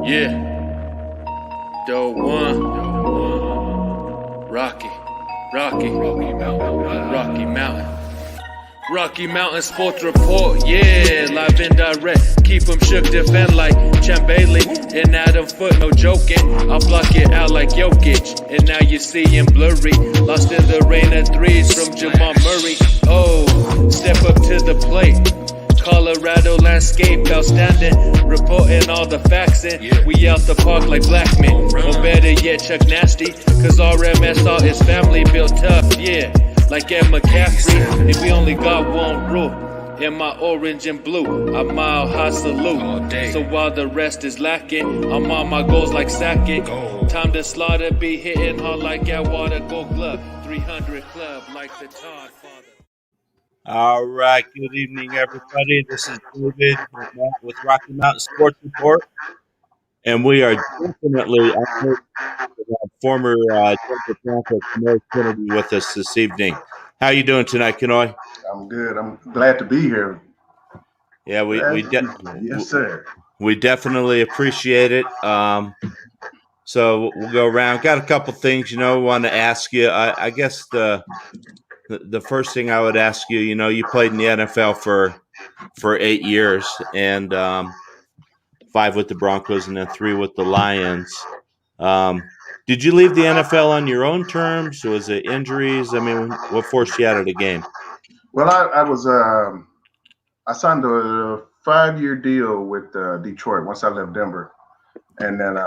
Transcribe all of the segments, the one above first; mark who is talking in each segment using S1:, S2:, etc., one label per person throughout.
S1: Yeah, Doe One, Rocky Mountain Sports Report, yeah, live and direct. Keep them shook, defend like Champ Bailey and Adam Foot, no joking. I'll block it out like Jokic, and now you see him blurry. Lost in the rain of threes from Jamal Murray. Oh, step up to the plate. Colorado landscape outstanding, reporting all the facts in. We out the park like black men, or better yet, Chuck Nasty. Cause RMS all his family built tough, yeah, like Ed McCaffrey. And we only got one rule, in my orange and blue, a mile high salute. So while the rest is lacking, I'm on my goals like Sackett. Time to slaughter, be hitting hard like Atwater Gold Glove. 300 club like the Todd Father.
S2: All right. Good evening, everybody. This is David with Rocky Mountain Sports Report, and we are definitely honored to have former Denver Bronco Kenoy Kennedy with us this evening. How you doing tonight, Kenoy?
S3: I'm good. I'm glad to be here.
S2: Yeah,
S3: yes, sir.
S2: We definitely appreciate it. So we'll go around. Got a couple things, we want to ask you. I guess the first thing I would ask you, you played in the NFL for 8 years, and 5 with the Broncos and then 3 with the Lions. Did you leave the NFL on your own terms? Was it injuries? I mean, what forced you out of the game?
S3: Well, I signed a 5-year deal with Detroit once I left Denver, and then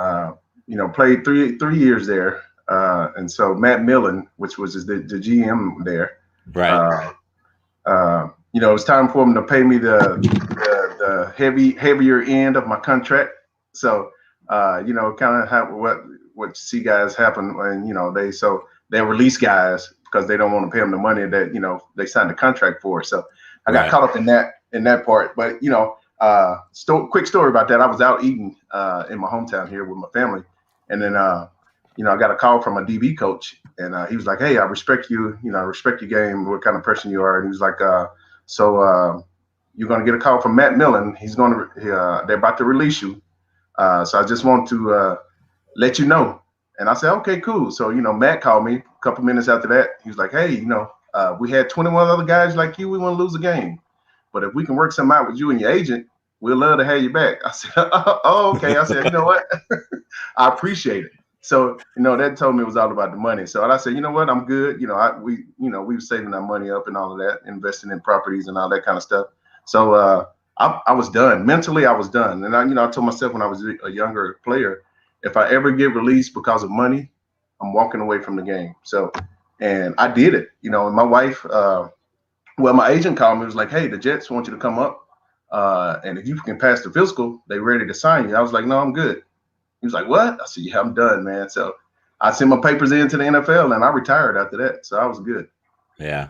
S3: played three years there. And so Matt Millen, which was the GM there,
S2: right?
S3: It was time for him to pay me the heavier end of my contract. So kind of have what you see guys happen when they release guys because they don't want to pay them the money that they signed the contract for. So I got caught up in that part. But quick story about that. I was out eating in my hometown here with my family, and then I got a call from a DB coach, and he was like, "Hey, I respect you. I respect your game, what kind of person you are." And he was like, "So you're going to get a call from Matt Millen. They're about to release you. So I just want to let you know." And I said, "Okay, cool." So Matt called me a couple minutes after that. He was like, "Hey, we had 21 other guys like you. We want to lose a game, but if we can work something out with you and your agent, we'd love to have you back." I said, "Oh, okay." I said, "You know what? I appreciate it." So, that told me it was all about the money. So I said, "You know what? I'm good." We were saving our money up and all of that, investing in properties and all that kind of stuff. So I was done. Mentally, I was done. And I told myself when I was a younger player, if I ever get released because of money, I'm walking away from the game. So, and I did it. And my wife, my agent called me. It was like, "Hey, the Jets want you to come up. And if you can pass the physical, they're ready to sign you." I was like, "No, I'm good." He was like, "What?" I said, "Yeah, I'm done, man." So I sent my papers into the NFL and I retired after that. So I was good.
S2: Yeah.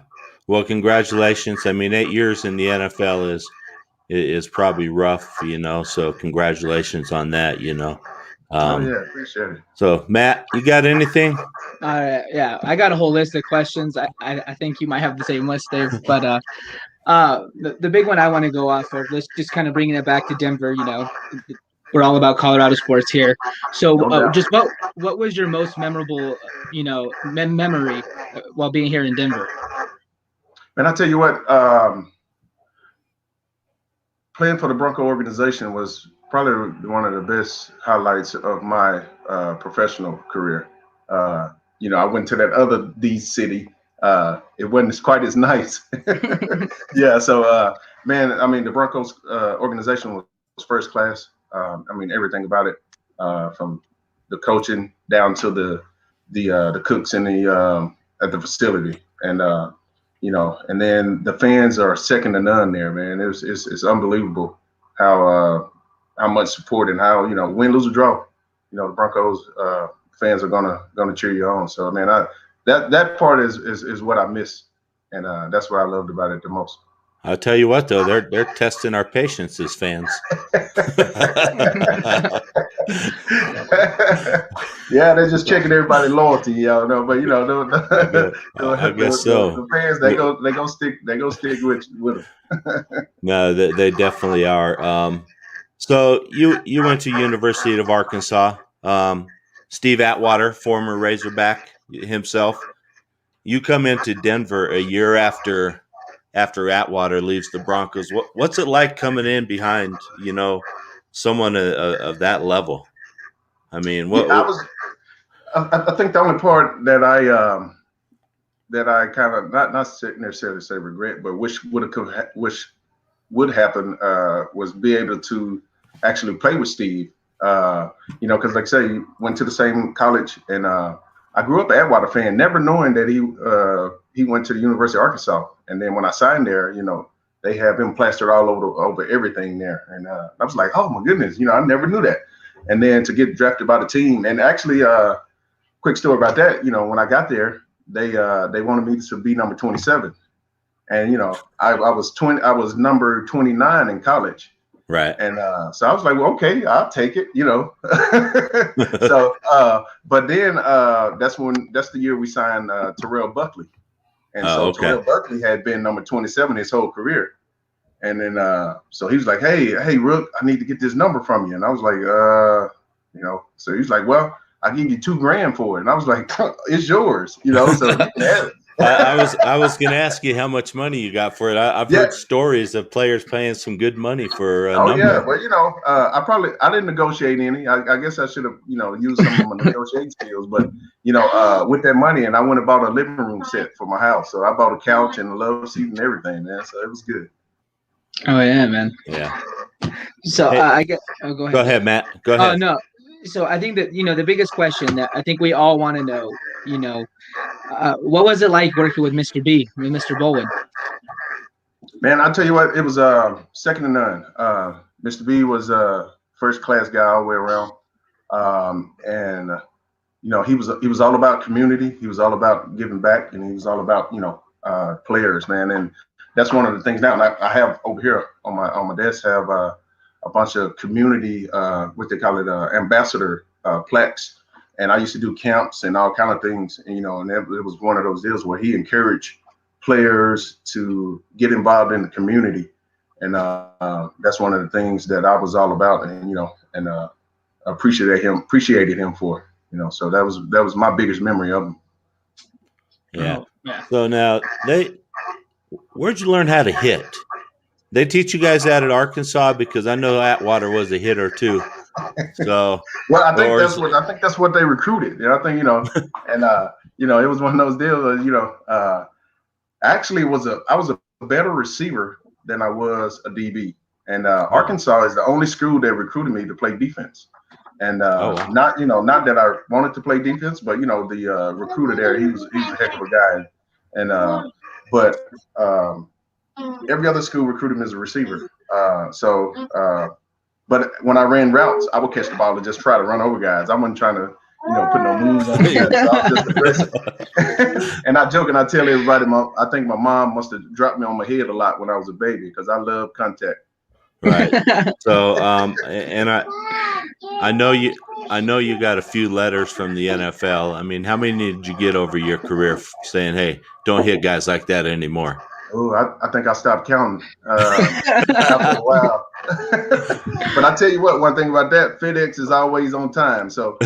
S2: Well, congratulations. I mean, 8 years in the NFL is probably rough, so congratulations on that,
S3: Appreciate it.
S2: So Matt, you got anything?
S4: Yeah, I got a whole list of questions. I think you might have the same list, Dave, but the big one I want to go off of, let's just kind of bringing it back to Denver, we're all about Colorado sports here. So just what was your most memorable, memory while being here in Denver?
S3: Man, I tell you what, playing for the Bronco organization was probably one of the best highlights of my professional career. I went to that other D city. It wasn't quite as nice. Yeah. So, man, I mean, the Broncos organization was first class. Everything about it, from the coaching down to the cooks in at the facility, and and then the fans are second to none there, man. It's unbelievable how much support and how win, lose or draw, the Broncos fans are gonna cheer you on. So man, that part is what I miss, and that's what I loved about it the most.
S2: I'll tell you what, though, they're testing our patience as fans.
S3: Yeah, they're just checking everybody's loyalty, know. But
S2: I guess so.
S3: the fans they go stick with them.
S2: No, they definitely are. So you went to University of Arkansas. Steve Atwater, former Razorback himself. You come into Denver a year after Atwater leaves the Broncos. What's it like coming in behind someone of that level? I mean,
S3: I think the only part that I kind of not necessarily say regret, but wish would happen was be able to actually play with Steve. Because like I say, went to the same college, and I grew up an Atwater fan, never knowing that he went to the University of Arkansas. And then when I signed there, they have him plastered all over everything there, and I was like, oh my goodness, I never knew that. And then to get drafted by the team, and actually, quick story about that. When I got there, they wanted me to be number 27. And I was number 29 in college,
S2: right?
S3: And so I was like, well, okay, I'll take it, So, but then that's the year we signed Terrell Buckley, and so
S2: okay.
S3: Terrell Buckley had been number 27 his whole career, and then so he was like, hey, Rook, I need to get this number from you, and I was like, so he's like, well, I'll give you $2,000 for it, and I was like, it's yours, So yeah.
S2: I was going to ask you how much money you got for it. I've heard stories of players paying some good money for a number.
S3: Yeah, well, I didn't negotiate any. I guess I should have, used some of my negotiating skills. But with that money, and I went and bought a living room set for my house. So I bought a couch and a love seat and everything, man. So it was good.
S4: Oh yeah, man.
S2: Yeah.
S4: So I guess. Oh, go ahead.
S2: Go ahead, Matt. Go ahead.
S4: No. So I think that the biggest question that I think we all want to know, what was it like working with Mr. B, with Mr. Bowen?
S3: Man, I'll tell you what, it was second to none. Mr. B was a first class guy all the way around, and he was all about community. He was all about giving back, and he was all about players, man. And that's one of the things now. And I have over here on my desk have a bunch of community, what they call it, ambassador plaques. And I used to do camps and all kind of things, and and it was one of those deals where he encouraged players to get involved in the community, and that's one of the things that I was all about, and appreciated him for, So that was my biggest memory of him.
S2: Yeah. So now where'd you learn how to hit? They teach you guys that at Arkansas, because I know Atwater was a hitter too. So
S3: well, I think that's what they recruited. I think and it was one of those deals. Actually, I was a better receiver than I was a DB, and Arkansas is the only school that recruited me to play defense. And not that I wanted to play defense, but the recruiter there, he was a heck of a guy, and but every other school recruited me as a receiver. But when I ran routes, I would catch the ball and just try to run over guys. I wasn't trying to, put no moves on them. So I was just aggressive. And I joke and I tell everybody, I think my mom must have dropped me on my head a lot when I was a baby, because I love contact.
S2: Right. So, and I know you got a few letters from the NFL. I mean, how many did you get over your career saying, "Hey, don't hit guys like that anymore"?
S3: Oh, I think I stopped counting after a while. But I tell you what, one thing about that, FedEx is always on time. So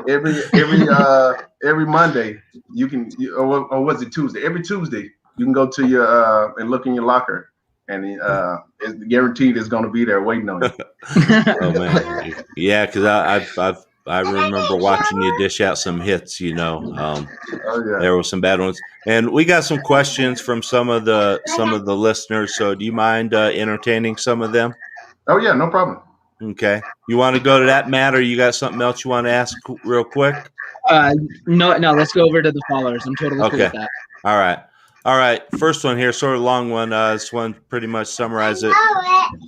S3: every Monday or was it Tuesday? Every Tuesday you can go to your and look in your locker, and it's guaranteed it's going to be there waiting on you.
S2: Oh man, yeah, because I remember watching you dish out some hits. There were some bad ones, and we got some questions from some of the listeners. So, do you mind entertaining some of them?
S3: Oh yeah, no problem.
S2: Okay, you want to go to that, Matt, or you got something else you want to ask real quick?
S4: No. Let's go over to the followers. I'm totally cool with that.
S2: All right. First one here, sort of long one. This one pretty much summarizes it.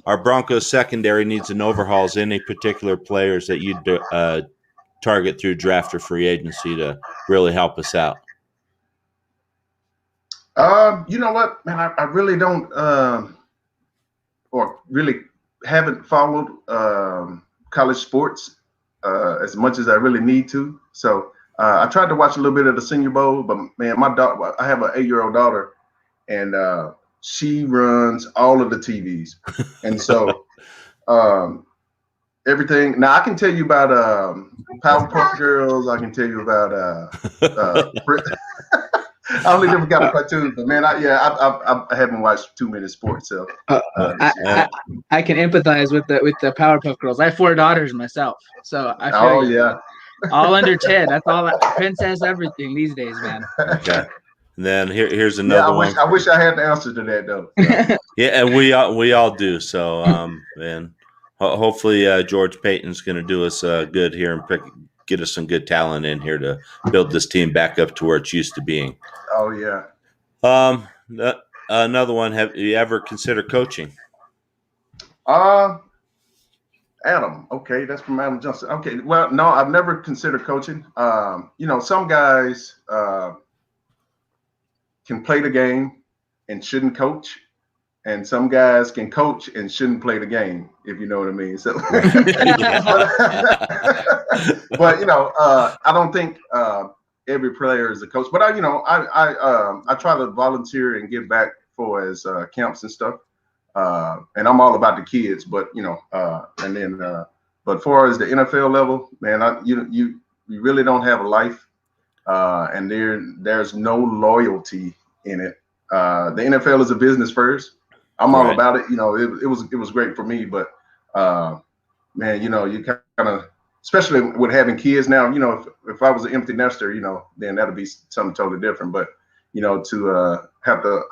S2: Our Broncos secondary needs an overhaul. Is any particular players that you'd target through draft or free agency to really help us out?
S3: You know what, man? I really don't, or really haven't followed college sports as much as I really need to. So I tried to watch a little bit of the Senior Bowl, but man, my daughter, I have an 8-year-old daughter, and she runs all of the TVs, and so everything. Now I can tell you about Powerpuff Girls. I can tell you about I only never got a cartoon, but man, I haven't watched too many sports. So
S4: I can empathize with the Powerpuff Girls. I have 4 daughters myself, so I feel
S3: oh
S4: you.
S3: yeah,
S4: All under 10. That's all. Princess everything these days, man.
S2: Okay. And then here's another one.
S3: I wish I had the answer to that though. So.
S2: Yeah, and we all do. So and hopefully George Payton's going to do us good here and get us some good talent in here to build this team back up to where it's used to being.
S3: Oh yeah.
S2: Another one. Have you ever considered coaching?
S3: Adam. Okay, that's from Adam Johnson. Okay, well, no, I've never considered coaching. Some guys can play the game and shouldn't coach, and some guys can coach and shouldn't play the game, if you know what I mean. So, but I don't think every player is a coach. But I try to volunteer and give back for his camps and stuff. And I'm all about the kids, but but far as the NFL level, man, you really don't have a life, and there's no loyalty in it. The NFL is a business first. I'm all about it. It was great for me, but man, you kind of, especially with having kids now. If I was an empty nester, then that'd be something totally different. But to have to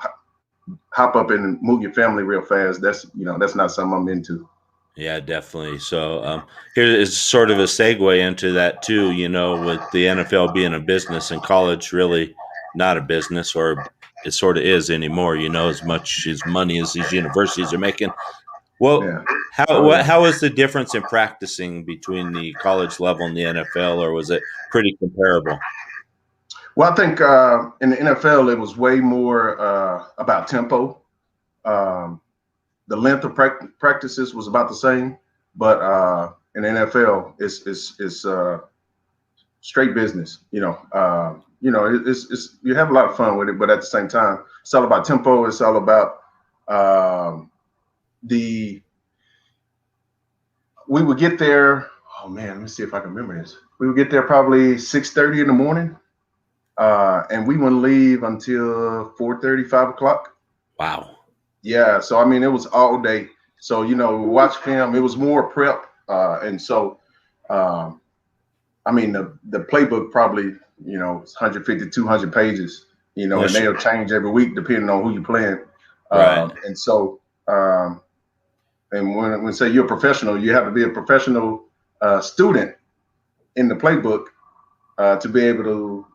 S3: hop up and move your family real fast, that's not something I'm into.
S2: Yeah, definitely. So here is sort of a segue into that too, with the NFL being a business and college really not a business, or it sort of is anymore, as much as money as these universities are making. Well, yeah. How is the difference in practicing between the college level and the NFL, or was it pretty comparable?
S3: Well, I think in the NFL, it was way more about tempo. The length of practices was about the same, but in the NFL, it's straight business. It's you have a lot of fun with it, but at the same time, it's all about tempo. It's all about we would get there. Oh man, let me see if I can remember this. We would get there probably 6:30 in the morning. And we wouldn't leave until 4:30, 5 o'clock.
S2: Wow.
S3: Yeah. So, it was all day. So, we watch film. It was more prep. And so, the playbook probably, 150, 200 pages, and they'll change every week depending on who you're playing.
S2: Right.
S3: And so, and when say you're a professional, you have to be a professional student in the playbook to be able to,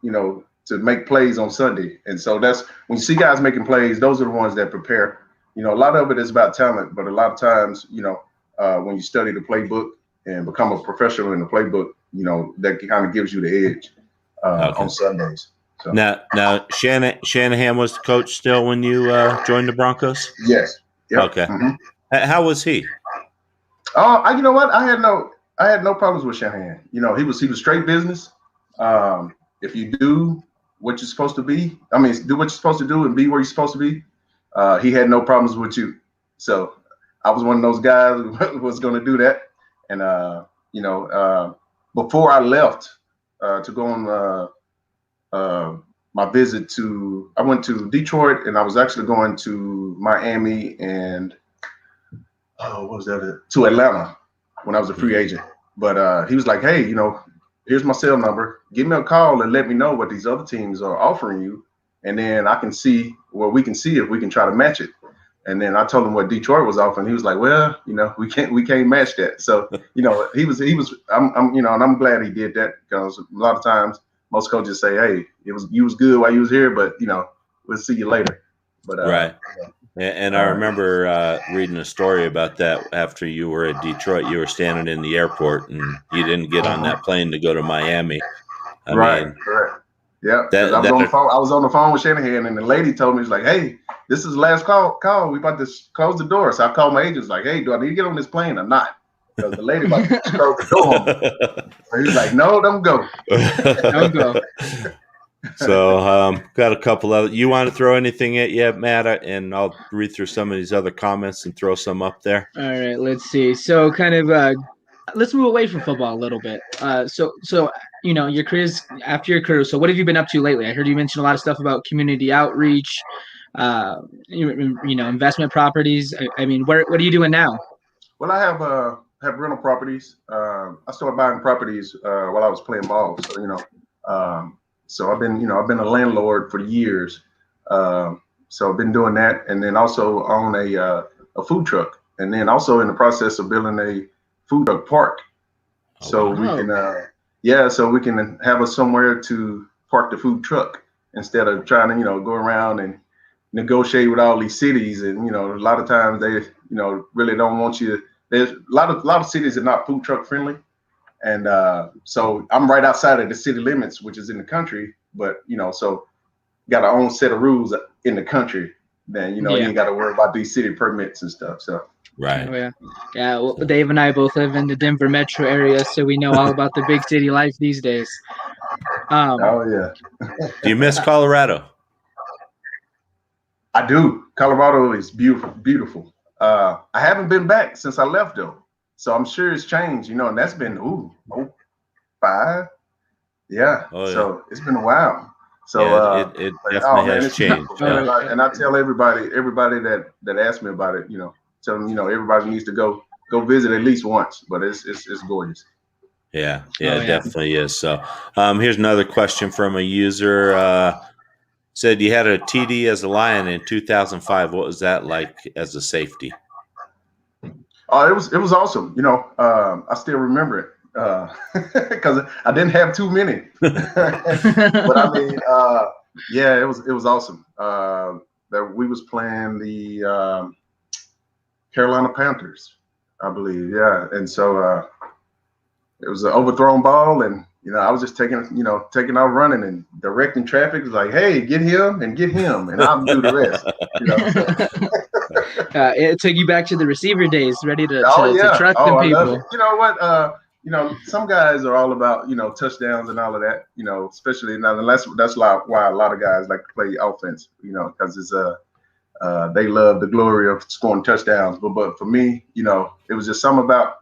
S3: to make plays on Sunday. And so that's when you see guys making plays, those are the ones that prepare. A lot of it is about talent, but a lot of times, when you study the playbook and become a professional in the playbook, that kind of gives you the edge on Sundays. So.
S2: Now Shanahan was the coach still when you joined the Broncos?
S3: Yes. Yep.
S2: Okay.
S3: Mm-hmm.
S2: How was he?
S3: You know what? I had no problems with Shanahan. He was straight business. If you do what you're supposed to be, do what you're supposed to do and be where you're supposed to be, he had no problems with you. So I was one of those guys who was going to do that. And, before I left to go on my visit I went to Detroit, and I was actually going to Miami and to Atlanta when I was a free agent. But he was like, hey, here's my cell number. Give me a call and let me know what these other teams are offering you. And then we can see if we can try to match it. And then I told him what Detroit was offering. He was like, well, we can't match that. So, and I'm glad he did that, because a lot of times most coaches say, hey, you was good while you was here, but we'll see you later. But
S2: right. And I remember reading a story about that after you were at Detroit. You were standing in the airport and you didn't get on that plane to go to Miami. I mean,
S3: Yeah, because I was on the phone with Shanahan, and the lady told me, "She's like, hey, this is the last call. We about to close the door." So I called my agents, like, "Hey, do I need to get on this plane or not?" Because the lady about to close the door on me. So he's like, "No, don't go."
S4: Don't go.
S2: So, got a couple of. You want to throw anything at you, Matt? And I'll read through some of these other comments and throw some up there.
S4: All right, let's see. So, kind of, let's move away from football a little bit. So your careers after your career. So, what have you been up to lately? I heard you mention a lot of stuff about community outreach, investment properties. I mean, what are you doing now?
S3: Well, I have rental properties. I started buying properties while I was playing ball. So so I've been a landlord for years. So I've been doing that, and then also own a food truck, and then also in the process of building a food truck park. So we can so we can have somewhere to park the food truck instead of trying to go around and negotiate with all these cities. And a lot of times they really don't want you. There's a lot of cities are not food truck friendly, and so I'm right outside of the city limits, which is in the country. But so got our own set of rules in the country. Then you ain't got to worry about these city permits and stuff. So
S2: right,
S4: yeah. Well, Dave and I both live in the Denver metro area, so we know all about the big city life these days.
S3: Oh yeah.
S2: Do you miss Colorado?
S3: I do. Colorado is beautiful. I haven't been back since I left though, so I'm sure it's changed. And that's been 5. Yeah.
S2: Oh, yeah.
S3: So it's been a while. So
S2: it definitely has changed.
S3: And I tell everybody that asks me about it, tell them everybody needs to go visit at least once. But it's gorgeous.
S2: Yeah, it definitely is. So here's another question from a user. Said you had a TD as a Lion in 2005. What was that like as a safety?
S3: Oh, it was awesome. I still remember it because I didn't have too many. But I mean, it was awesome. That we was playing the Carolina Panthers, I believe. Yeah, and so it was an overthrown ball, and I was just taking out running and directing traffic. It was like, hey, get him, and I'll do the rest.
S4: It took you back to the receiver days, ready to truck them people.
S3: I love it. You know what? Some guys are all about touchdowns and all of that. Especially now, and that's why a lot of guys like to play offense. Because it's they love the glory of scoring touchdowns. But for me, it was just something about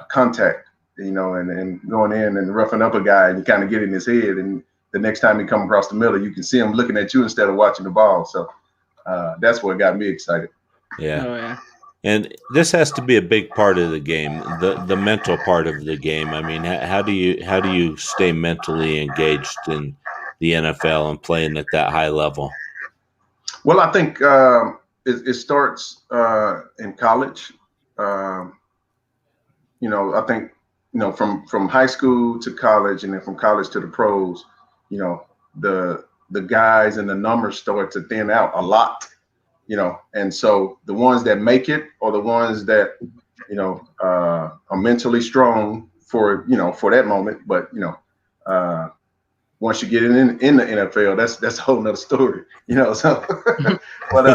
S3: contact. And going in and roughing up a guy, and you kind of get in his head, and the next time you come across the middle, you can see him looking at you instead of watching the ball. So that's what got me excited.
S2: Yeah.
S4: Oh, yeah.
S2: And this has to be a big part of the game, the mental part of the game. I mean, how do you stay mentally engaged in the NFL and playing at that high level?
S3: Well, I think it starts in college. I think from high school to college, and then from college to the pros, the guys and the numbers start to thin out a lot. And so the ones that make it are the ones that are mentally strong for that moment. But once you get in the NFL, that's a whole nother story. So but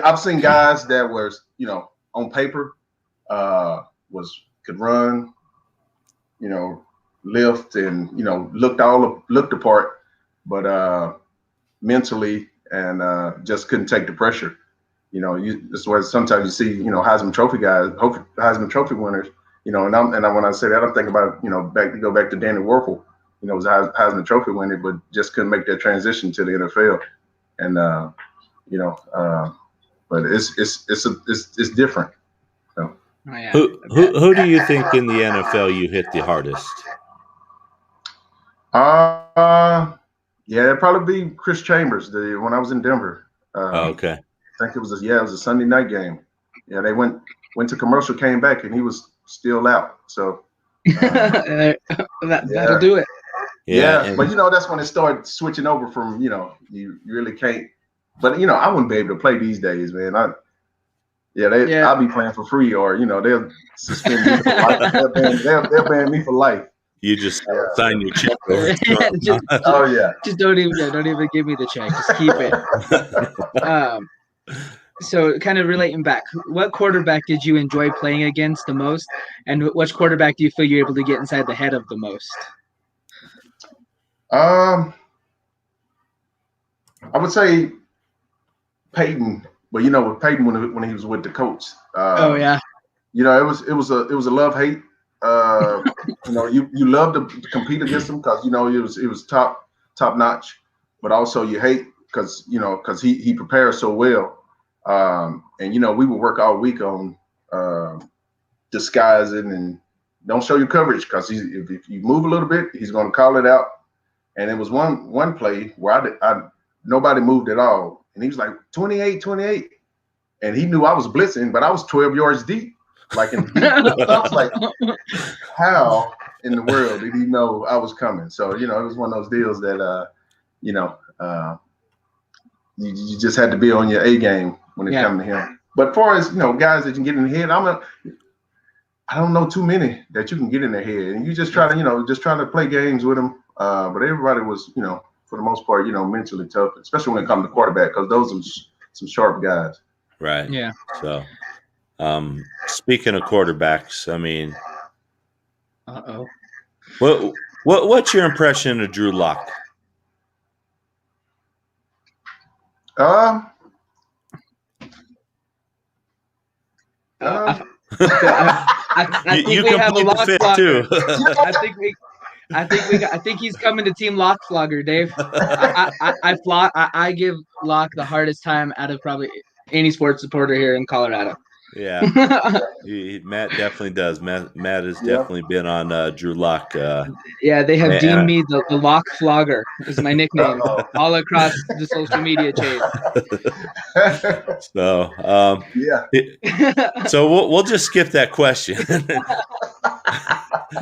S3: I've seen guys that was on paper could run, lift, and looked the part, but mentally and just couldn't take the pressure. That's why sometimes you see Heisman Trophy guys, Heisman Trophy winners. And when I say that, I'm thinking about back to Danny Werfel. Was a Heisman Trophy winner, but just couldn't make that transition to the NFL. And but it's different. So.
S4: Oh, yeah.
S2: Who do you think in the NFL you hit the hardest?
S3: It'd probably be Chris Chambers. When I was in Denver.
S2: Okay.
S3: I think it was a Sunday night game. Yeah, they went to commercial, came back, and he was still out. So
S4: that'll do it.
S3: Yeah, but that's when it started switching over from you really can't. But I wouldn't be able to play these days, man. I'll be playing for free, or they'll suspend me for life. They'll ban me for life.
S2: You just sign your check over.
S3: Oh yeah.
S4: Just don't even give me the check. Just keep it. So kind of relating back, what quarterback did you enjoy playing against the most, and which quarterback do you feel you're able to get inside the head of the most?
S3: I would say Peyton. But with Peyton when he was with the coach.
S4: Oh yeah.
S3: It was a love-hate. You love to compete against him because it was top notch, but also you hate because he prepares so well. And we would work all week on disguising and don't show your coverage because if you move a little bit, he's going to call it out. And it was one play where nobody moved at all, and he was like 28, and he knew I was blitzing, but I was 12 yards deep, like in deep. I was like, how in the world did he know I was coming? So it was one of those deals that you just had to be on your A game when it comes to him. But as far as guys that you can get in the head, I don't know too many that you can get in their head, and you just try to play games with them. But everybody was for the most part mentally tough, especially when it comes to quarterback, because those are some sharp guys.
S2: Right.
S4: Yeah.
S2: So, speaking of quarterbacks, I mean, what's your impression of Drew Lock?
S4: I think we have a lock flogger. Too. I think he's coming to Team Lock Flogger, Dave. I give Lock the hardest time out of probably any sports supporter here in Colorado.
S2: Yeah, Matt definitely does. Matt has definitely been on Drew Lock.
S4: Yeah, they have deemed me the Lock Flogger is my nickname all across the social media chain.
S2: So so we'll just skip that question.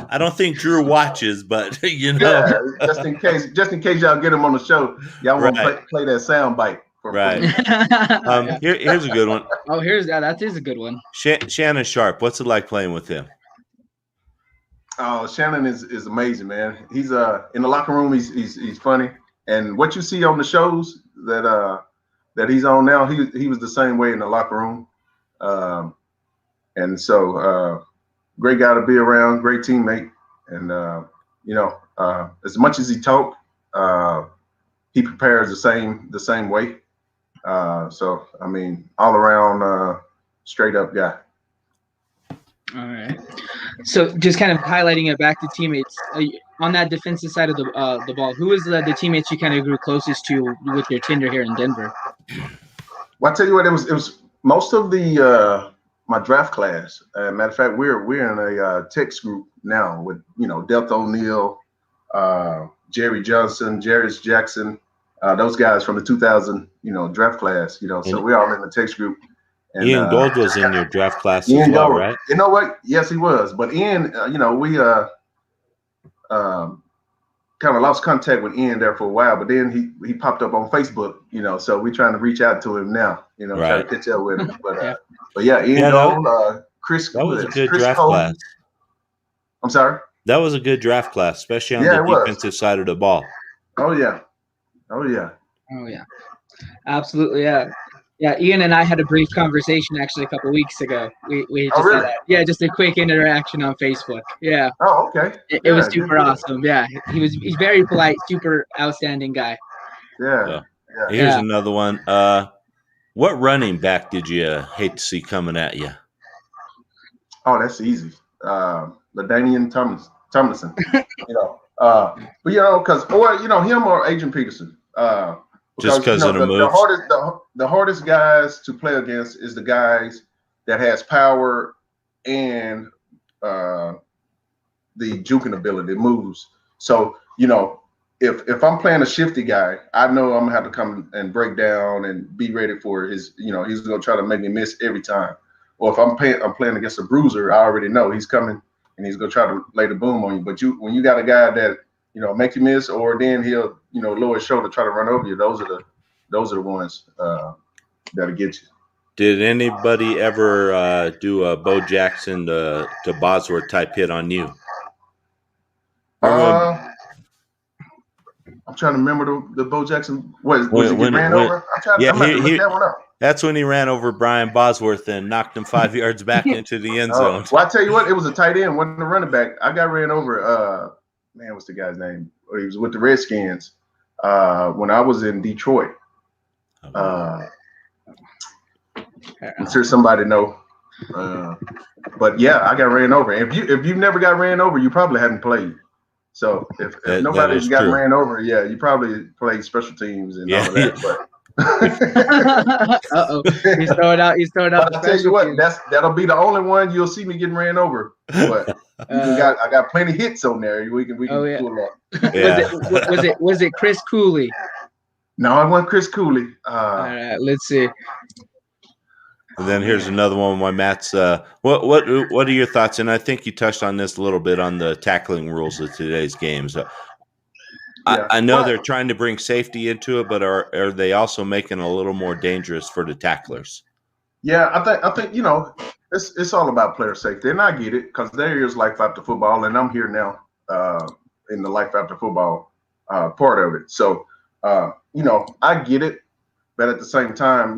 S2: I don't think Drew watches, but
S3: just in case y'all get him on the show, y'all want to play that sound bite.
S2: Right. Here's a good one.
S4: Oh, that is a good one.
S2: Shannon Sharp. What's it like playing with him?
S3: Oh, Shannon is amazing, man. He's in the locker room. He's funny, and what you see on the shows that he's on now, he was the same way in the locker room, and so great guy to be around, great teammate, and as much as he talk, he prepares the same way. So I mean, all around straight up guy.
S4: All right. So just kind of highlighting it back to teammates on that defensive side of the ball. Who was the teammates you kind of grew closest to with your tenure here in Denver?
S3: Well, I tell you what, it was most of the my draft class. Matter of fact, we're in a text group now with Delta O'Neal, Jerry Johnson, Jarris Jackson. Those guys from the 2000, draft class, so we're all in the text group. And,
S2: Ian Gold was in your draft class as well,
S3: Gold,
S2: right?
S3: You know what? Yes, he was. But Ian, we kind of lost contact with Ian there for a while. But then he popped up on Facebook, so we're trying to reach out to him now, try to catch up with him. But yeah, Ian Gold, Chris.
S2: That was a good
S3: Chris
S2: draft
S3: Cole.
S2: class.
S3: I'm sorry?
S2: That was a good draft class, especially on the defensive side of the ball.
S3: Oh yeah.
S4: Absolutely, yeah. Ian and I had a brief conversation actually a couple of weeks ago. We just had just a quick interaction on Facebook. Yeah.
S3: Oh, okay.
S4: It was super awesome. Yeah, he's very polite, super outstanding guy.
S3: Yeah.
S2: Here's another one. What running back did you hate to see coming at you?
S3: Oh, that's easy. LaDainian Tomlinson. But because him or Adrian Peterson.
S2: Just because of the moves.
S3: The hardest guys to play against is the guys that has power and the juking ability, moves. So if I'm playing a shifty guy, I know I'm gonna have to come and break down and be ready for his. He's gonna try to make me miss every time. Or if I'm playing against a bruiser, I already know he's coming and he's gonna try to lay the boom on you. But when you got a guy that make you miss, or then he'll lower his shoulder, try to run over you. Those are the ones that'll get you.
S2: Did anybody ever do a Bo Jackson to Bosworth type hit on you? Remember
S3: I'm trying to remember the Bo Jackson. Was he
S2: when
S3: get ran over? I'm about to look that one up.
S2: That's when he ran over Brian Bosworth and knocked him 5 yards back into the end zone.
S3: Well, I tell you what, it was a tight end, wasn't a running back. I got ran over. Man, what's the guy's name? He was with the Redskins when I was in Detroit. I'm sure somebody know. But yeah, I got ran over. If you've never got ran over, you probably haven't played. So if nobody's got ran over, yeah, you probably played special teams and all of that. But
S4: uh-oh, he's throwing out.
S3: But I tell you what, that'll be the only one you'll see me getting ran over. But I got plenty hits on there. We can pull up.
S2: Yeah.
S4: Was it Chris Cooley?
S3: No, it wasn't Chris Cooley.
S4: All right, let's see.
S2: And then here's another one by Matt's. What are your thoughts? And I think you touched on this a little bit on the tackling rules of today's games. I know they're trying to bring safety into it, but are they also making it a little more dangerous for the tacklers?
S3: Yeah, I think it's all about player safety, and I get it because there is life after football, and I'm here now in the life after football part of it. So I get it, but at the same time,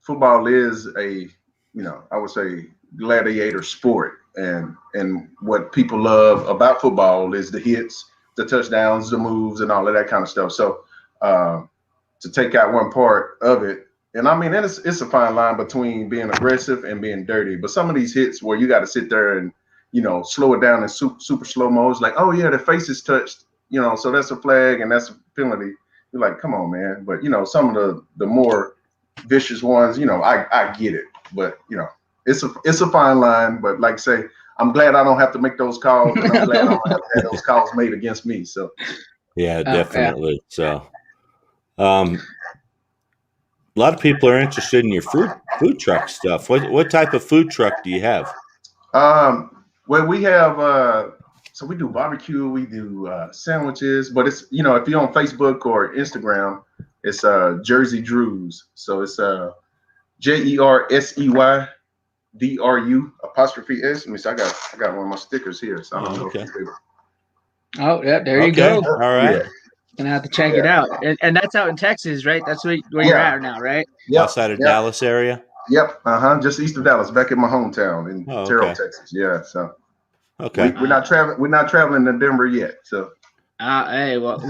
S3: football is a I would say gladiator sport. And what people love about football is the hits, the touchdowns, the moves, and all of that kind of stuff. So to take out one part of it, and I mean, it's a fine line between being aggressive and being dirty. But some of these hits where you got to sit there and slow it down in super slow mo, it's like, oh yeah, the face is touched, so that's a flag and that's a penalty. You're like, come on, man. But some of the more vicious ones, I get it, but it's a fine line, but like I say, I'm glad I don't have to make those calls, and I'm glad I don't have to have those calls made against me. So,
S2: yeah, definitely. Yeah. So, a lot of people are interested in your food truck stuff. What type of food truck do you have?
S3: Well, we have so we do barbecue, we do sandwiches, but it's if you're on Facebook or Instagram, it's Jersey Drews. So it's JERSEY. DRU apostrophe S. Let me see. I got one of my stickers here. So I don't know.
S2: Okay.
S4: Oh, yeah, there you go.
S2: All right.
S3: Yeah.
S4: Gonna have to check it out. And that's out in Texas, right? That's where you're at now, right?
S3: Yep.
S2: Outside of Dallas area.
S3: Yep. Just east of Dallas, back in my hometown in Terrell, Texas. Yeah. So
S2: okay.
S3: We're not traveling to Denver yet. So
S4: hey, well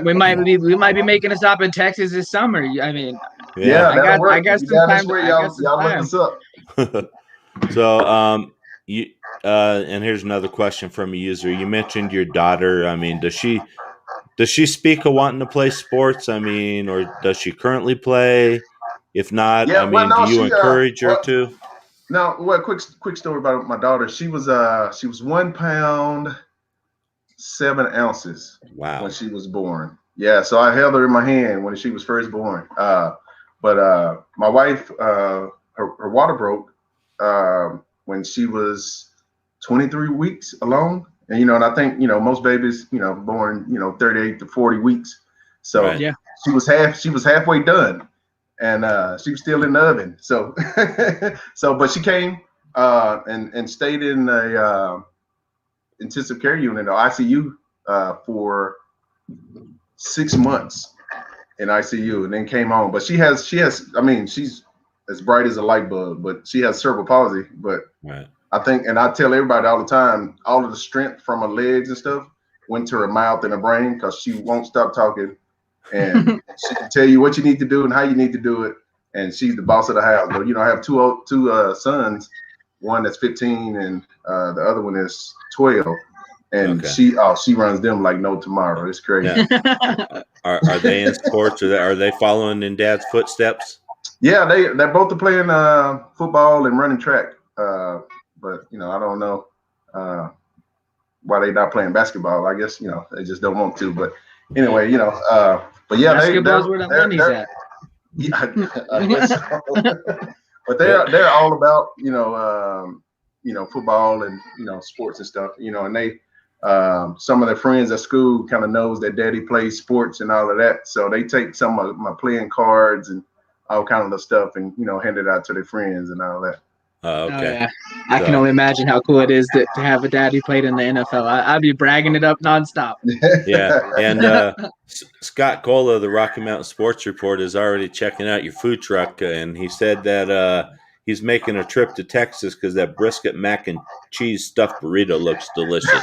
S4: we might be making a stop in Texas this summer. I mean, I got some time.
S3: Y'all look us up.
S2: So, you and here's another question from a user. You mentioned your daughter. I mean, does she speak of wanting to play sports? I mean, or does she currently play? If not, do you encourage her to?
S3: No, well, quick story about my daughter. She was 1 pound 7 ounces.
S2: Wow.
S3: When she was born. Yeah, so I held her in my hand when she was first born. But my wife, her water broke when she was 23 weeks alone. And, and I think, most babies, born, 38 to 40 weeks. So
S2: right.
S4: Yeah,
S3: she was halfway done, and she was still in the oven. So, but she came and stayed in a intensive care unit or ICU for 6 months in ICU, and then came home. But she has, she's as bright as a light bulb, but she has cerebral palsy. But
S2: right.
S3: I think, and I tell everybody all the time, all of the strength from her legs and stuff went to her mouth and her brain, because she won't stop talking, and she can tell you what you need to do and how you need to do it. And she's the boss of the house. But I have two sons, one that's 15 and the other one is 12. And she runs them like no tomorrow. It's crazy.
S2: Yeah. Are they in sports? Are they following in Dad's footsteps?
S3: Yeah, they're both playing football and running track. But I don't know why they're not playing basketball. I guess they just don't want to. But anyway, but yeah,
S4: basketball's where the money's at.
S3: Yeah, I guess so. But they're all about football and sports and stuff. And they some of their friends at school kind of knows that Daddy plays sports and all of that, so they take some of my playing cards and all kind of stuff and hand it out to their friends and all that.
S2: Oh,
S4: Oh
S2: okay.
S4: yeah, I can
S2: So-
S4: only imagine how cool it is to have a dad who played in the NFL. I'd be bragging it up nonstop.
S2: Yeah, and Scott Cola of the Rocky Mountain Sports Report is already checking out your food truck, and he said that he's making a trip to Texas because that brisket mac and cheese stuffed burrito looks delicious.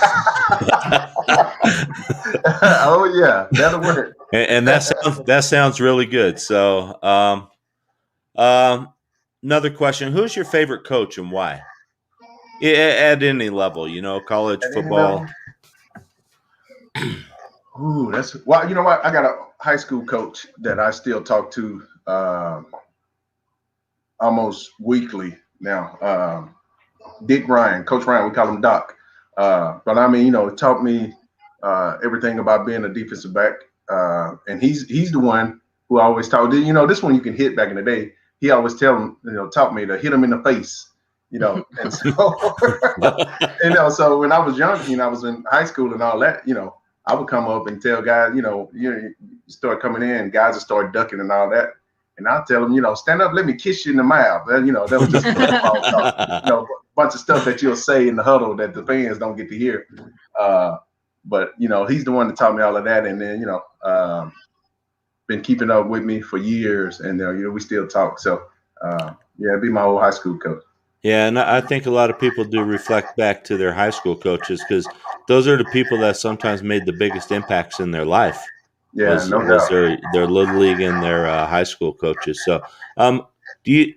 S3: Oh yeah, that'll work.
S2: And that sounds really good. So, another question: who's your favorite coach and why? At any level, college
S3: At any
S2: football.
S3: level? Ooh, that's well. You know what? I got a high school coach that I still talk to almost weekly now. Dick Ryan, Coach Ryan. We call him Doc. But I mean, taught me everything about being a defensive back. And he's the one who always taught. This one you can hit back in the day. He always taught me to hit him in the face. And so so when I was young, I was in high school and all that. I would come up and tell guys, you start coming in, guys would start ducking and all that. And I'll tell them, stand up, let me kiss you in the mouth. That was just football talk. Bunch of stuff that you'll say in the huddle that the fans don't get to hear. But he's the one that taught me all of that. And then, been keeping up with me for years. And, we still talk. So, it'd be my old high school coach.
S2: Yeah, and I think a lot of people do reflect back to their high school coaches because those are the people that sometimes made the biggest impacts in their life.
S3: Yeah,
S2: was their little league and their high school coaches. So, do you?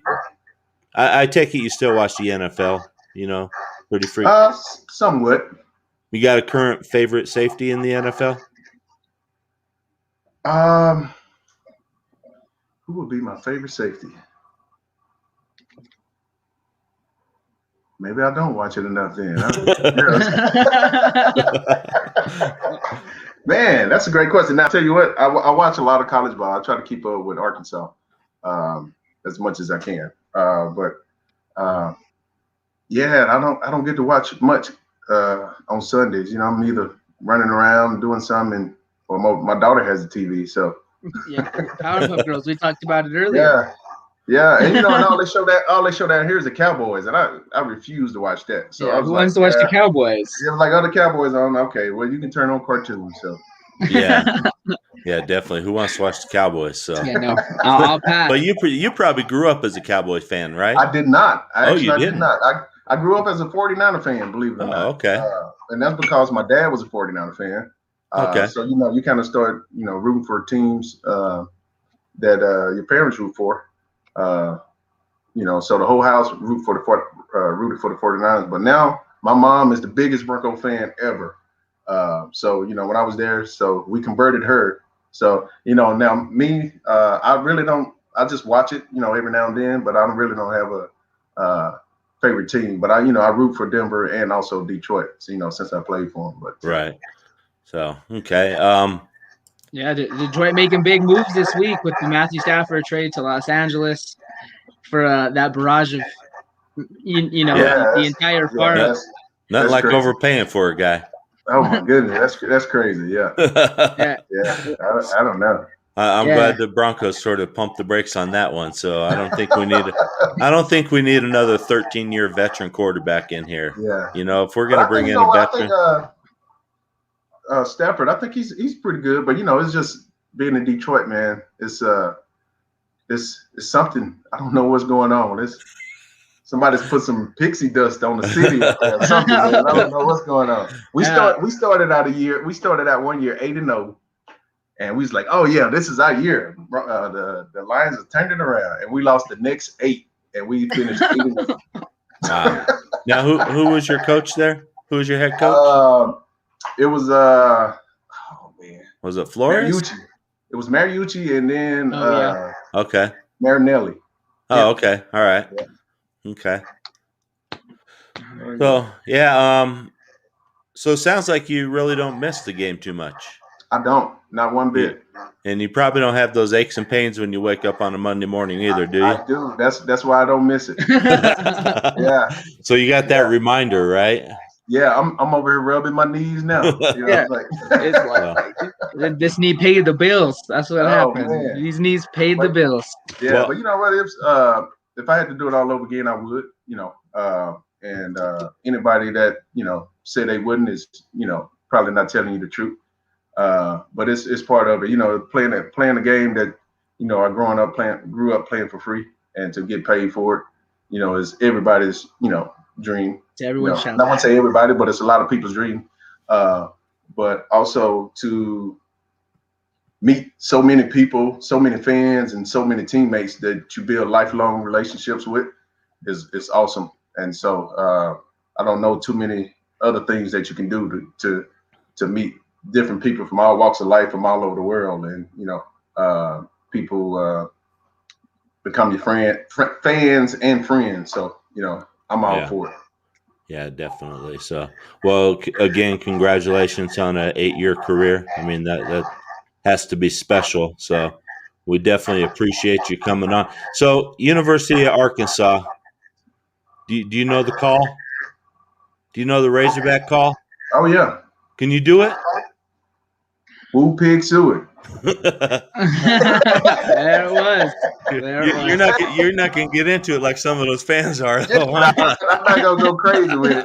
S2: I take it you still watch the NFL. Pretty frequently.
S3: Somewhat.
S2: You got a current favorite safety in the NFL?
S3: Who would be my favorite safety? Maybe I don't watch it enough then. Man, that's a great question. Now, I'll tell you what, I watch a lot of college ball. I try to keep up with Arkansas as much as I can. But I don't get to watch much on Sundays. I'm either running around doing something, or my daughter has a TV. So
S4: yeah, Powerpuff Girls. We talked about it earlier.
S3: Yeah, and and all they show down here is the Cowboys, and I refuse to watch that. So I was
S4: who wants to watch the Cowboys?
S3: Yeah, like other Cowboys on. Okay, well you can turn on cartoons. So
S2: yeah, definitely. Who wants to watch the Cowboys? So
S4: no, I'll pass.
S2: But you probably grew up as a Cowboy fan, right?
S3: I did not. I
S2: did
S3: not. I grew up as a 49er fan, believe it or not.
S2: Okay.
S3: And that's because my dad was a 49er fan.
S2: Okay.
S3: So you kind of start rooting for teams that your parents root for. So the whole house rooted for the 49ers. But now my mom is the biggest Bronco fan ever. So when I was there, so we converted her. So now me, I really don't. I just watch it, every now and then. But I really don't have a favorite team. But I root for Denver and also Detroit. Since I played for them. But
S2: right. So okay.
S4: Yeah, Detroit making big moves this week with the Matthew Stafford trade to Los Angeles for that barrage of, the entire farm.
S2: Nothing like
S3: crazy.
S2: Overpaying for a guy.
S3: Oh my goodness, that's crazy. Yeah. I don't know.
S2: I'm glad the Broncos sort of pumped the brakes on that one. So I don't think we need another 13-year veteran quarterback in here.
S3: Yeah.
S2: If we're going to bring in a veteran.
S3: Stafford, I think he's pretty good, but it's just being in Detroit, man. It's something. I don't know what's going on. Somebody's put some pixie dust on the city or something. Man. I don't know what's going on. We started out 1 year 8-0, and we was like, oh yeah, this is our year. The Lions are turning around, and we lost the next 8, and we finished 8-0.
S2: Wow. Now, who was your coach there? Who was your head coach?
S3: It was
S2: was it Flores?
S3: Mariucci. It was Mariucci and then
S2: okay.
S3: Marinelli.
S2: Oh, okay. All right. Yeah. Okay. So so it sounds like you really don't miss the game too much.
S3: I don't, not one bit.
S2: And you probably don't have those aches and pains when you wake up on a Monday morning either, do you?
S3: I do. That's why I don't miss it. Yeah.
S2: So you got that reminder, right?
S3: Yeah, I'm over here rubbing my knees now.
S4: This knee paid the bills. That's what happened. Man. These knees paid the bills.
S3: Yeah, but you know what? If I had to do it all over again, I would. and anybody that say they wouldn't is probably not telling you the truth. But it's part of it. Playing a game that I grew up playing for free, and to get paid for it, is everybody's dream.
S4: To everyone,
S3: I don't want to say everybody, but it's a lot of people's dream. But also to meet so many people, so many fans, and so many teammates that you build lifelong relationships with is awesome. And so I don't know too many other things that you can do to meet different people from all walks of life, from all over the world, and people become your fans and friends. So I'm all for it.
S2: Yeah, definitely. So, well, again, congratulations on an 8-year career. I mean, that has to be special. So we definitely appreciate you coming on. So, University of Arkansas, do you know the call? Do you know the Razorback call?
S3: Oh, yeah.
S2: Can you do it?
S3: Woo pig suet.
S4: There it was.
S2: You're not going to get into it like some of those fans are.
S3: I'm not going to go crazy with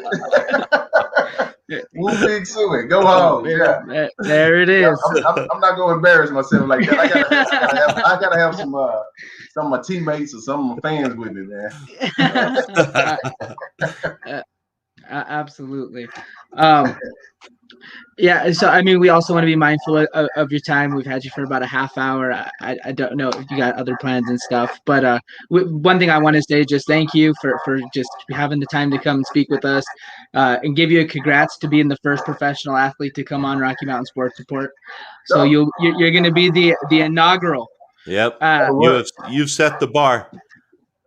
S3: it. Woo pig suet. Go home. Yeah.
S4: There it is.
S3: I'm not going to embarrass myself like that. I gotta have some of my teammates or some of my fans with me, man.
S4: Absolutely. Yeah, so I mean, we also want to be mindful of your time. We've had you for about a half hour. I don't know if you got other plans and stuff, but one thing I want to say, just thank you for just having the time to come and speak with us, and give you a congrats to being the first professional athlete to come on Rocky Mountain Sports Report. So you're going to be the inaugural.
S2: Yep, you've set the bar.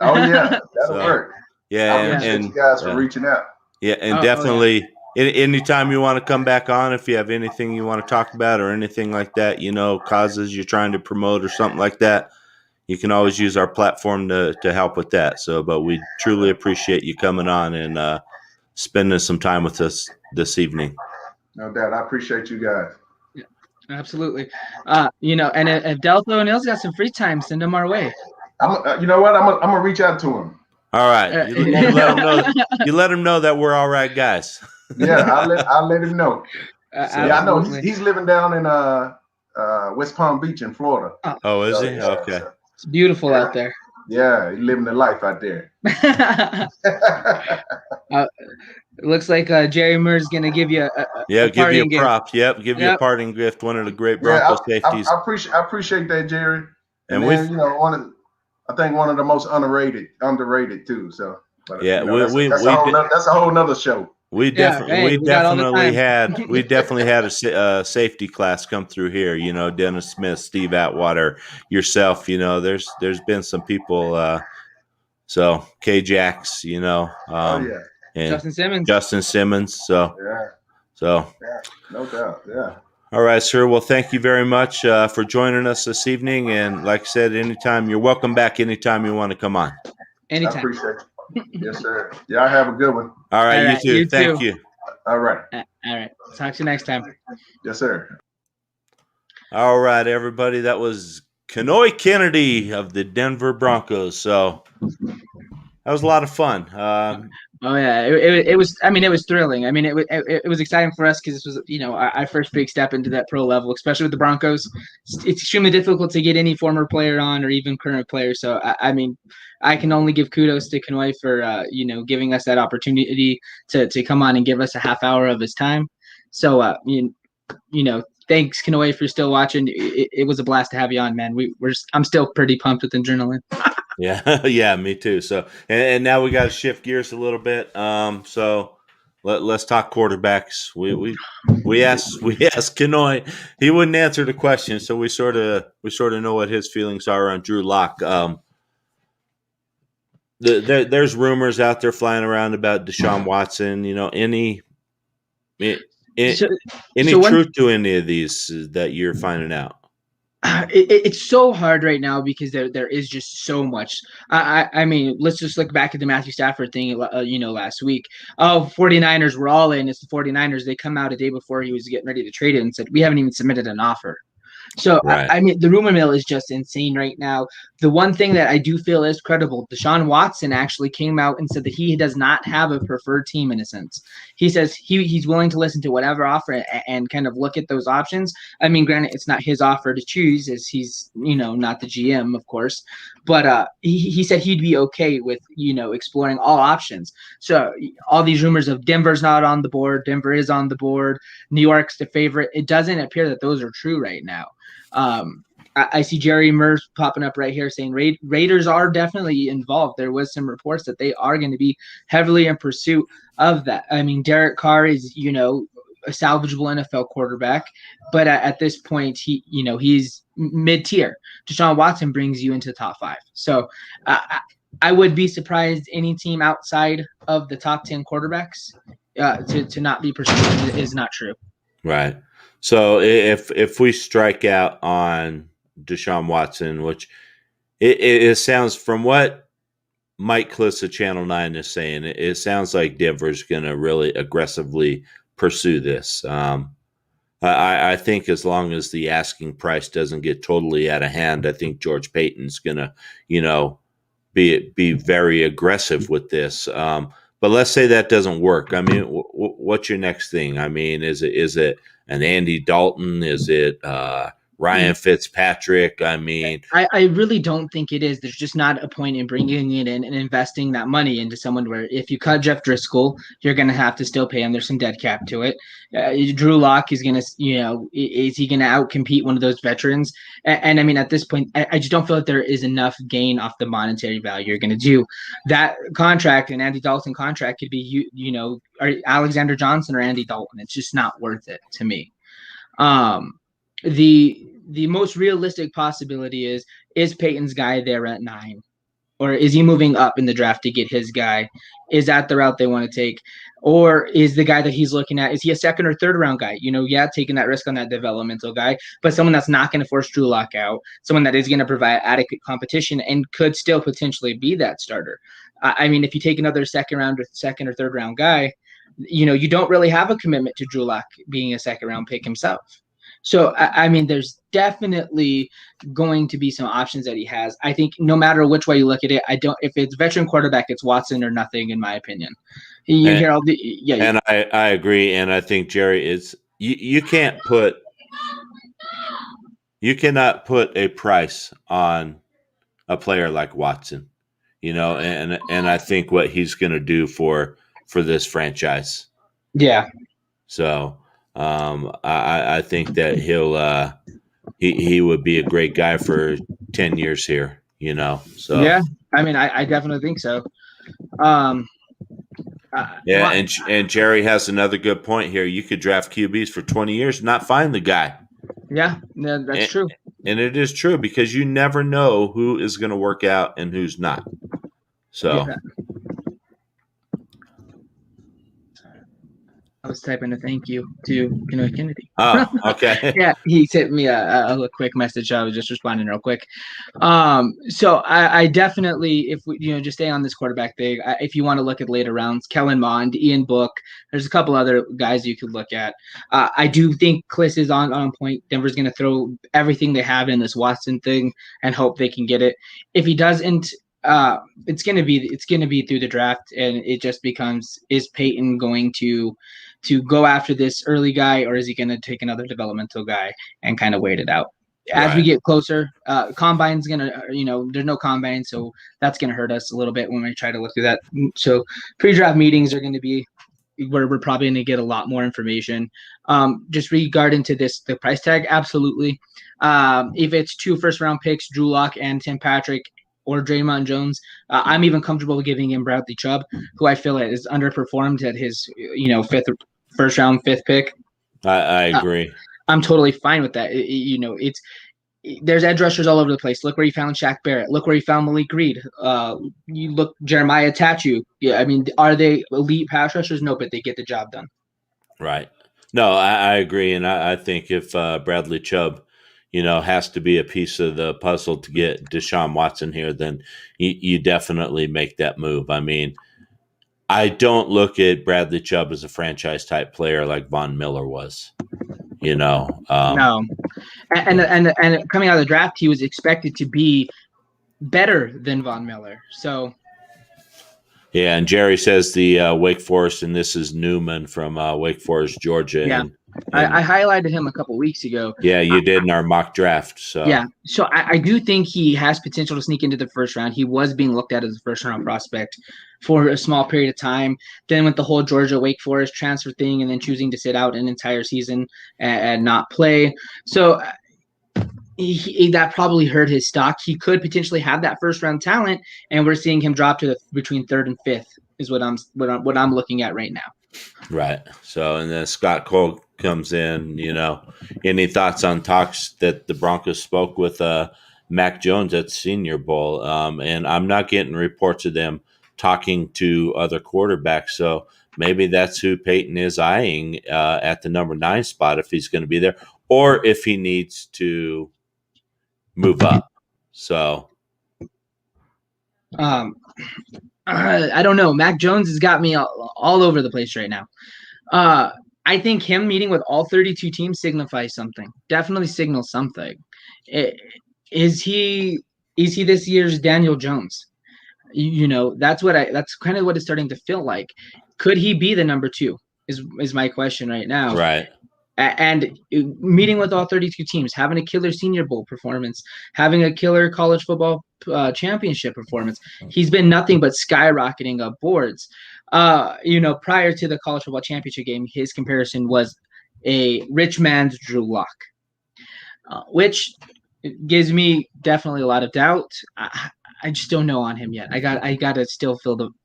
S3: Oh yeah, that'll work.
S2: Yeah,
S3: I appreciate you guys for reaching out.
S2: Yeah, and definitely. Anytime you want to come back on, if you have anything you want to talk about or anything like that, causes you're trying to promote or something like that, you can always use our platform to help with that. So, but we truly appreciate you coming on and spending some time with us this evening.
S3: No doubt. I appreciate you guys.
S4: Yeah, absolutely. And if Deltho and Il's got some free time, send them our way.
S3: You know what? I'm gonna reach out to him.
S2: All right. You let him know that we're all right guys.
S3: Yeah, I'll let him know. I know he's living down in West Palm Beach in Florida.
S2: Oh, is he? Okay.
S4: It's beautiful out there.
S3: Yeah, he's living the life out there.
S4: It looks like Jerry Murr's gonna give you
S2: give you a prop. Yep, give you a parting gift. One of the great Bronco safeties.
S3: I appreciate that, Jerry. And then, I think one of the most underrated too. So, but, that's a whole nother show.
S2: We definitely had a safety class come through here. Dennis Smith, Steve Atwater, yourself. There's been some people. So K-Jax, and Justin Simmons. So
S3: no doubt. Yeah.
S2: All right, sir. Well, thank you very much for joining us this evening. And like I said, anytime you're welcome back. Anytime you want to come on.
S4: Anytime.
S3: I appreciate it. Yes, sir. Y'all have a good one.
S2: All right, you too. Thank you.
S3: All right.
S4: All right. Talk to you next time.
S3: Yes, sir.
S2: All right, everybody. That was Kenoy Kennedy of the Denver Broncos. So that was a lot of fun.
S4: Oh yeah, it was. I mean, it was thrilling. I mean, it was exciting for us because this was, our first big step into that pro level, especially with the Broncos. It's extremely difficult to get any former player on or even current player. So I mean, I can only give kudos to Kenoy for giving us that opportunity to come on and give us a half hour of his time. So thanks Kenoy for still watching. It was a blast to have you on, man. I'm still pretty pumped with adrenaline.
S2: Yeah, me too. So, and now we got to shift gears a little bit. So let's talk quarterbacks. We asked Kenoy, he wouldn't answer the question, so we sort of know what his feelings are on Drew Lock. There's rumors out there flying around about Deshaun Watson. Any truth to any of these that you're finding out?
S4: It's so hard right now because there is just so much. I mean, let's just look back at the Matthew Stafford thing, last week. 49ers were all in. It's the 49ers. They come out a day before he was getting ready to trade it and said, we haven't even submitted an offer. So,
S2: Right.
S4: I mean, the rumor mill is just insane right now. The one thing that I do feel is credible, Deshaun Watson actually came out and said that he does not have a preferred team in a sense. He says he's willing to listen to whatever offer and kind of look at those options. I mean, granted, it's not his offer to choose, as he's, not the GM, of course. But he said he'd be okay with, exploring all options. So all these rumors of Denver's not on the board, Denver is on the board, New York's the favorite. It doesn't appear that those are true right now. I see Jerry Murs popping up right here saying Raiders are definitely involved. There was some reports that they are going to be heavily in pursuit of that. I mean, Derek Carr is, a salvageable NFL quarterback, but at this point, he's mid-tier. Deshaun Watson brings you into the top 5. So I would be surprised any team outside of the top 10 quarterbacks to not be pursued is not true.
S2: Right. So if we strike out on Deshaun Watson, which it sounds from what Mike Kliss of Channel 9 is saying, it sounds like Denver's going to really aggressively pursue this. I think as long as the asking price doesn't get totally out of hand, I think George Payton's going to, be very aggressive with this. But let's say that doesn't work. I mean, what's your next thing? I mean, is it an Andy Dalton? Is it Ryan Fitzpatrick? I mean,
S4: I really don't think it is. There's just not a point in bringing it in and investing that money into someone where if you cut Jeff Driscoll, you're going to have to still pay him. There's some dead cap to it. Drew Lock is going to, is he going to outcompete one of those veterans? And I mean, at this point, I just don't feel that there is enough gain off the monetary value you're going to do. That contract, an Andy Dalton contract, could be, or Alexander Johnson or Andy Dalton. It's just not worth it to me. The most realistic possibility is Peyton's guy there at 9, or is he moving up in the draft to get his guy? Is that the route they want to take, or is the guy that he's looking at, is he a second or third round guy? Taking that risk on that developmental guy, but someone that's not going to force Drew Lock out, someone that is going to provide adequate competition and could still potentially be that starter. I mean, if you take another second or third round guy, you don't really have a commitment to Drew Lock being a second round pick himself. So, I mean, there's definitely going to be some options that he has. I think no matter which way you look at it, if it's veteran quarterback, it's Watson or nothing, in my opinion.
S2: And I agree. And I think, Jerry, you cannot put a price on a player like Watson, and I think what he's going to do for this franchise.
S4: Yeah.
S2: So, I think that he would be a great guy for 10 years here, So
S4: yeah, I mean, I definitely think so.
S2: And Jerry has another good point here. You could draft QBs for 20 years and not find the guy.
S4: Yeah, that's true.
S2: And it is true because you never know who is going to work out and who's not. So.
S4: Yeah. I was typing a thank you to Kenoy Kennedy.
S2: Oh, okay.
S4: Yeah, he sent me a quick message. I was just responding real quick. So I definitely, if we just stay on this quarterback thing, if you want to look at later rounds, Kellen Mond, Ian Book, there's a couple other guys you could look at. I do think Kliss is on point. Denver's going to throw everything they have in this Watson thing and hope they can get it. If he doesn't, it's gonna be through the draft, and it just becomes, is Peyton going to go after this early guy, or is he going to take another developmental guy and kind of wait it out? As we get closer, combine's gonna, there's no combine, so that's gonna hurt us a little bit when we try to look through that. So pre-draft meetings are going to be where we're probably going to get a lot more information. Just regarding to the price tag, absolutely. If it's 2 first-round picks, Drew Lock and Tim Patrick, or Draymond Jones, I'm even comfortable with giving him Bradley Chubb, who I feel is underperformed at his, first round, 5th pick.
S2: I agree.
S4: I'm totally fine with that. There's edge rushers all over the place. Look where you found Shaq Barrett. Look where you found Malik Reed. You look Jeremiah Tattoo. Yeah, I mean, are they elite pass rushers? No, but they get the job done.
S2: Right. No, I agree, and I think if Bradley Chubb, has to be a piece of the puzzle to get Deshaun Watson here, then you definitely make that move. I mean, I don't look at Bradley Chubb as a franchise type player like Von Miller was,
S4: No, And coming out of the draft, he was expected to be better than Von Miller. So
S2: Yeah, and Jerry says the Wake Forest, and this is Newman from Wake Forest, Georgia.
S4: yeah, I highlighted him a couple weeks ago.
S2: Yeah, you did in our mock draft. So
S4: yeah, so I do think he has potential to sneak into the first round. He was being looked at as a first round prospect for a small period of time. Then with the whole Georgia Wake Forest transfer thing, and then choosing to sit out an entire season and not play. So that probably hurt his stock. He could potentially have that first round talent, and we're seeing him drop to between third and fifth is what I'm looking at right now.
S2: Right. So, and then Scott Cole comes in. Any thoughts on talks that the Broncos spoke with Mac Jones at Senior Bowl? And I'm not getting reports of them talking to other quarterbacks. So maybe that's who Peyton is eyeing at the number 9 spot if he's going to be there, or if he needs to move up. So,
S4: I don't know. Mac Jones has got me all over the place right now. I think him meeting with all 32 teams signifies something. Definitely signals something. Is he this year's Daniel Jones? That's kind of what it's starting to feel like. Could he be the number 2? Is my question right now.
S2: Right.
S4: And meeting with all 32 teams, having a killer Senior Bowl performance, having a killer college football championship performance, he's been nothing but skyrocketing up boards. Prior to the college football championship game, his comparison was a rich man's Drew Lock, which gives me definitely a lot of doubt. I just don't know on him yet. I got to still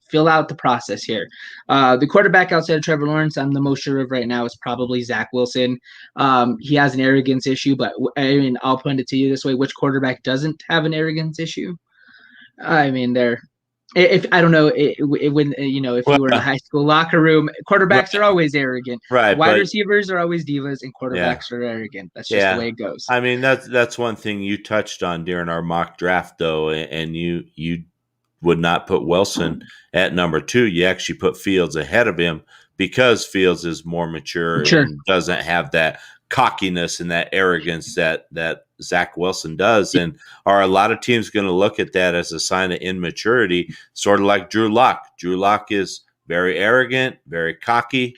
S4: fill out the process here. The quarterback outside of Trevor Lawrence I'm the most sure of right now is probably Zach Wilson. He has an arrogance issue, but I mean, I'll put it to you this way: which quarterback doesn't have an arrogance issue? I mean, if I don't know, if we were in a high school locker room, quarterbacks are always arrogant.
S2: Right.
S4: Wide receivers are always divas, and quarterbacks are arrogant. That's just the way it goes.
S2: I mean, that's one thing you touched on during our mock draft, though, and you would not put Wilson at number 2. You actually put Fields ahead of him because Fields is more mature. And doesn't have that cockiness and that arrogance that Zach Wilson does. And are a lot of teams going to look at that as a sign of immaturity, sort of like Drew Lock? Drew Lock is very arrogant, very cocky.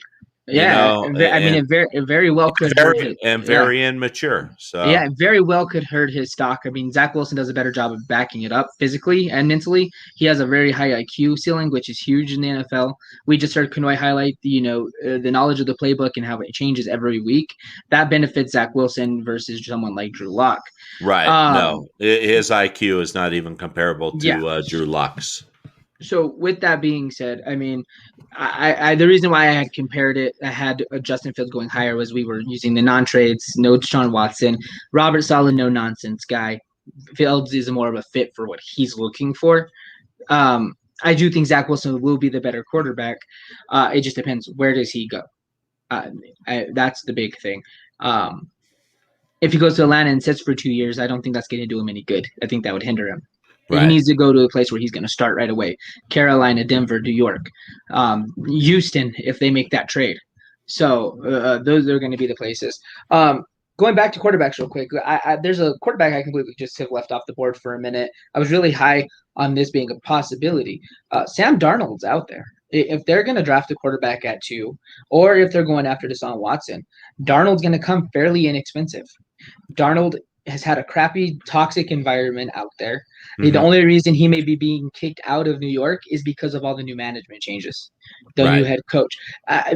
S4: Yeah, it very well could hurt his,
S2: and very immature. So
S4: yeah, it very well could hurt his stock. I mean, Zach Wilson does a better job of backing it up physically and mentally. He has a very high IQ ceiling, which is huge in the NFL. We just heard Kenoy highlight the knowledge of the playbook and how it changes every week. That benefits Zach Wilson versus someone like Drew Lock.
S2: Right. No, his IQ is not even comparable to Drew Lock's.
S4: So with that being said, I mean, the reason why I had compared it, I had Justin Fields going higher was we were using the non-trades, no Deshaun Watson, Robert Saleh, no nonsense guy. Fields is more of a fit for what he's looking for. I do think Zach Wilson will be the better quarterback. It just depends, where does he go? That's the big thing. If he goes to Atlanta and sits for 2 years, I don't think that's going to do him any good. I think that would hinder him. Right. He needs to go to a place where he's going to start right away. Carolina, Denver, New York, Houston, if they make that trade. So those are going to be the places. Going back to quarterbacks real quick, there's a quarterback I completely just have left off the board for a minute. I was really high on this being a possibility. Sam Darnold's out there. If they're going to draft a quarterback at 2, or if they're going after Deshaun Watson, Darnold's going to come fairly inexpensive. Darnold has had a crappy, toxic environment out there. Mm-hmm. The only reason he may be being kicked out of New York is because of all the new management changes, new head coach.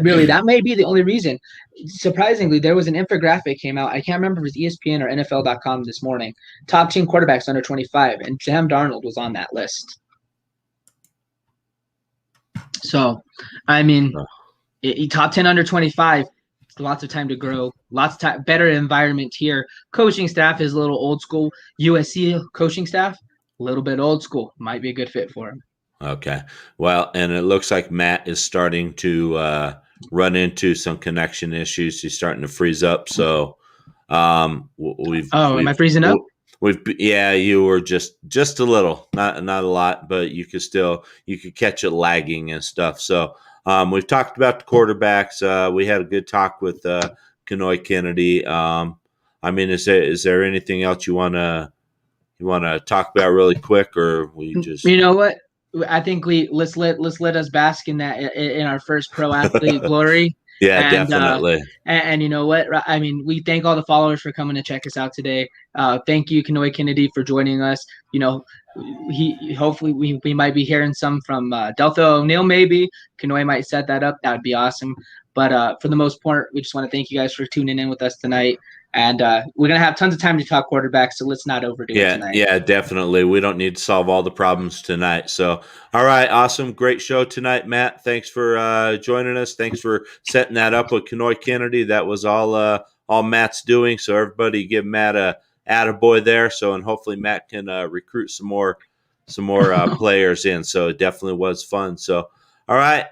S4: Really, that may be the only reason. Surprisingly, there was an infographic came out. I can't remember if it was ESPN or NFL.com this morning. Top 10 quarterbacks under 25, and Sam Darnold was on that list. So, I mean, top 10 under 25. Lots of time to grow, lots of time, better environment here. Coaching staff is a little old school. USC coaching staff, a little bit old school. Might be a good fit for him.
S2: Okay. Well, and it looks like Matt is starting to run into some connection issues. He's starting to freeze up. So am
S4: I freezing up?
S2: You were just a little, not a lot, but you could catch it lagging and stuff. So we've talked about the quarterbacks. We had a good talk with Kenoy Kennedy. I mean, is there anything else you wanna talk about really quick, or we just
S4: You know what? I think let's let us bask in that in our first pro athlete glory.
S2: yeah,
S4: And
S2: definitely.
S4: and you know what? I mean, we thank all the followers for coming to check us out today. Thank you, Kenoy Kennedy, for joining us. You know, he hopefully we might be hearing some from Delta O'Neill. Maybe Kenoy might set that up. That would be awesome. But for the most part, we just want to thank you guys for tuning in with us tonight. And we're gonna have tons of time to talk quarterback, so let's not overdo it tonight.
S2: Yeah, definitely. We don't need to solve all the problems tonight. So, all right, awesome, great show tonight, Matt. Thanks for joining us. Thanks for setting that up with Kenoy Kennedy. That was all Matt's doing. So everybody, give Matt a attaboy there. So, and hopefully Matt can recruit some more players in. So it definitely was fun. So, all right,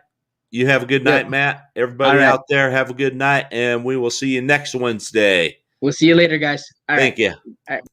S2: you have a good night, Matt. Everybody out there, have a good night, and we will see you next Wednesday.
S4: We'll see you later, guys.
S2: Thank you.
S4: All right.